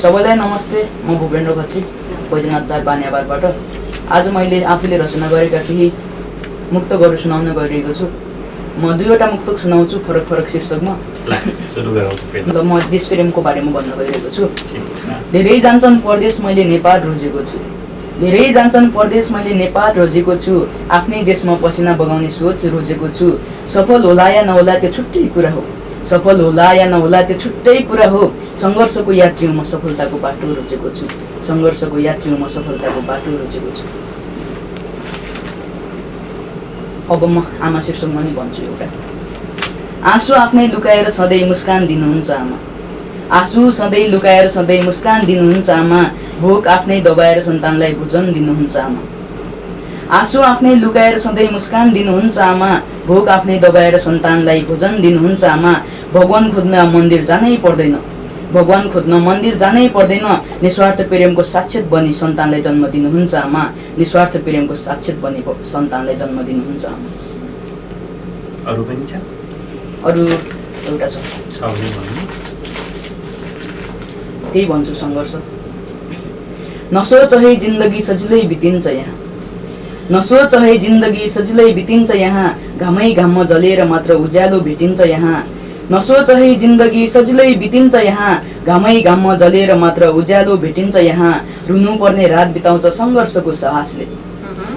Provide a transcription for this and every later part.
सबैलाई नमस्ते। म भूपेन्द्र खत्री बैजनाथ 4 बानियाबारबाट। आज मैले आफूले रचना गरेका केही मुक्तकहरू सुनाउन गइरहेको छु। म दुईवटा मुक्तक सुनाउँछु फरक फरक शीर्षकमा। सुरु गरौँ। म देशप्रेमको बारेमा भन्न गइरहेको छु। धेरै जान्छन् परदेश मैले नेपाल रोजेको छु। धेरै जान्छन् परदेश मैले नेपाल रोजेको छु। आफ्नै देशमा पसिना बगाउने सोच रोजेको छु। सफल होला या नहोला त्यो छुट्टै कुरा हो। सफल होला या नहोला त्यो छुट्टै कुरा हो। सङ्घर्षको यात्री म सफलताको बाटो रोजेको छु। सङ्घर्षको यात्री म सफलताको बाटो रोजेको छु। अब म आमा शीर्षकमा नि भन्छु एउटा। आँसु आफ्नै लुकाएर सधैँ मुस्कान दिनुहुन्छ आमा। आँसु सधैँ लुकाएर सधैँ मुस्कान दिनुहुन्छ आमा। भोक आफ्नै दबाएर सन्तानलाई भोजन दिनुहुन्छ आमा। आँसु आफ्नै लुकाएर सधैँ मुस्कान दिनुहुन्छ आमा। भोक आफ्नै दबाएर सन्तानलाई भोजन दिनुहुन्छ आमा। भगवान खोज्न मन्दिर जानै पर्दैन। भगवान खोज्न मन्दिर जानै पर्दैन। निस्वार्थ प्रेमको साक्षात बनी सन्तानलाई जन्म दिनुहुन्छ आमा। निस्वार्थ प्रेमको साक्षात बनी सन्तानलाई जन्म दिनुहुन्छ आमा। अरू पनि छ? अरू एउटा छ। त्यही भन्छु, सङ्घर्ष। नसोच है जिन्दगी सजिलै बितिन्छ यहाँ। नसोच है जिन्दगी सजिलै बितिन्छ यहाँ। घामै घाममा जलेर मात्र उज्यालो भेटिन्छ यहाँ। नसोच है जिन्दगी सजिलै बितिन्छ यहाँ। घामै घाममा जलेर मात्र उज्यालो भेटिन्छ यहाँ। रुनु पर्ने रात बिताउँछ सङ्घर्षको साहसले।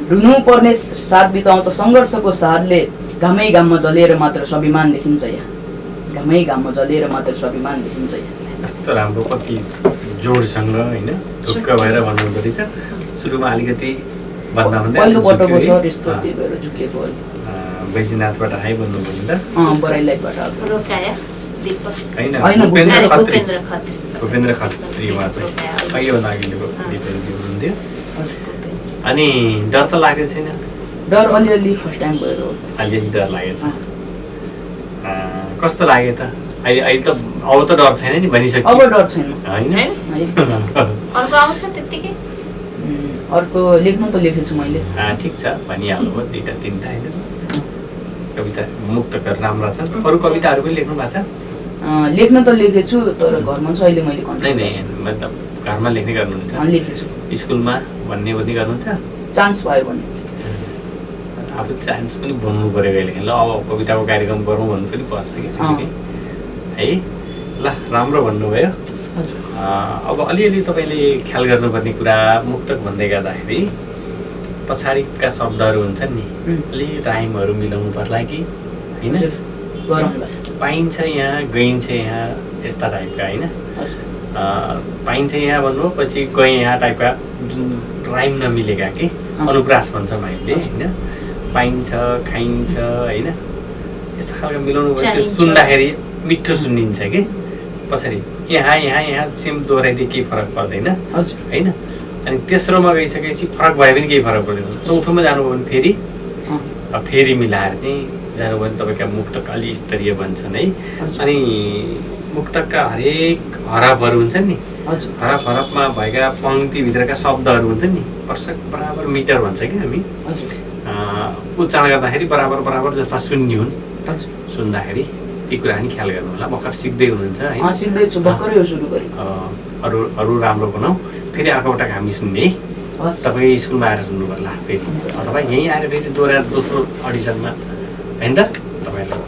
रुनु पर्ने साथ बिताउँछ सङ्घर्षको साथले। घामै घाममा जलेर मात्र स्वाभिमान देखिन्छ यहाँ। घामै घाममा जलेर मात्र स्वाभिमान देखिन्छ यहाँ। कस्तो राम्रो, कति जोडसँग होइन, ढुक्क भएर भन्नुहुँदो रहेछ। सुरुमा अलिकति भन्दा भन्दै पहिलोपटक छ त्यस्तो, त्यही भएर झुकेको हो। बैजनाथबाट आइ भन्नुभयो नि त? बराइलाइबाट होइन, भूपेन्द्र खत्री उहाँ चाहिँ योभन्दा अघिल्लो दिपेन्द्रजी हुनुहुन्थ्यो। अनि डर त लागेको छैन? डर अलिअलि फर्स्ट टाइम भएर हो। अलिअलि डर लागेको छ। कस्तो लाग्यो त? अहिले त अब त डर छैन नि, भनिसक्यो। अब डर छैन होइन। अर्को आउँछ त्यतिकै। अर्को लेख्नु त लेखेको छु मैले। ठिक छ, भनिहाल्नु भयो। 2-3 होइन कविता मुक्तकर राम्रा छन्। अरू कविताहरू पनि लेख्नु भएको छ? लेख्न त लेखेको छु, तर घरमा चाहिँ अहिले मैले नै मतलब घरमा लेख्ने गर्नुहुन्छ? लेखेको छु। स्कुलमा भन्ने पनि गर्नुहुन्छ? चान्स भयो भने आफू चान्स पनि भन्नु पऱ्यो कहिले। ल अब कविताको कार्यक्रम गरौँ भन्नु पनि पर्छ कि है। ल राम्रो भन्नुभयो। अब अलिअलि तपाईँले ख्याल गर्नुपर्ने कुरा, मुक्तक भन्दै गर्दाखेरि पछाडिका शब्दहरू हुन्छन् नि, अलि राइमहरू मिलाउनु पर्ला कि होइन? पाइन्छ यहाँ, गइन्छ यहाँ, यस्ता टाइपका होइन। पाइन्छ यहाँ भन्नु पछि गएँ यहाँ टाइपका जुन राइम नमिलेका कि अनुप्रास भन्छौँ हामीले होइन। पाइन्छ, खाइन्छ होइन, यस्ता खालको मिलाउनु भयो। त्यो सुन्दाखेरि मिठो सुनिन्छ कि पछाडि यहाँ यहाँ यहाँ सेम दोहोऱ्याइदिए केही फरक पर्दैन होइन। अनि तेस्रोमा गइसकेपछि फरक भयो भने केही फरक पर्दैन। चौथोमा जानुभयो भने फेरि मिलाएर चाहिँ जानुभयो भने तपाईँका मुक्तक अलि स्तरीय बन्छन् है। अनि मुक्तकका हरेक हरफहरू हुन्छन् नि, हरफमा भएका पङ्क्तिभित्रका शब्दहरू हुन्छन् नि, पर्सक बराबर मिटर भन्छ कि हामी। उच्चारण गर्दाखेरि बराबर बराबर जस्ता सुन्ने हुन्। सुन्दाखेरि ती कुरा नि ख्याल गर्नु होला। भर्खर सिक्दै हुनुहुन्छ है? सिक्दैछु, भर्खरै सुरु गरेँ। अरू राम्रो बनाऊ। फेरि अर्कोपटक हामी सुन्ने है। तपाईँ स्कुलमा आएर सुन्नु पर्ला फेरि, अथवा यहीँ आएर फेरि दोहोऱ्याएर दोस्रो अडिसनमा होइन त तपाईँलाई।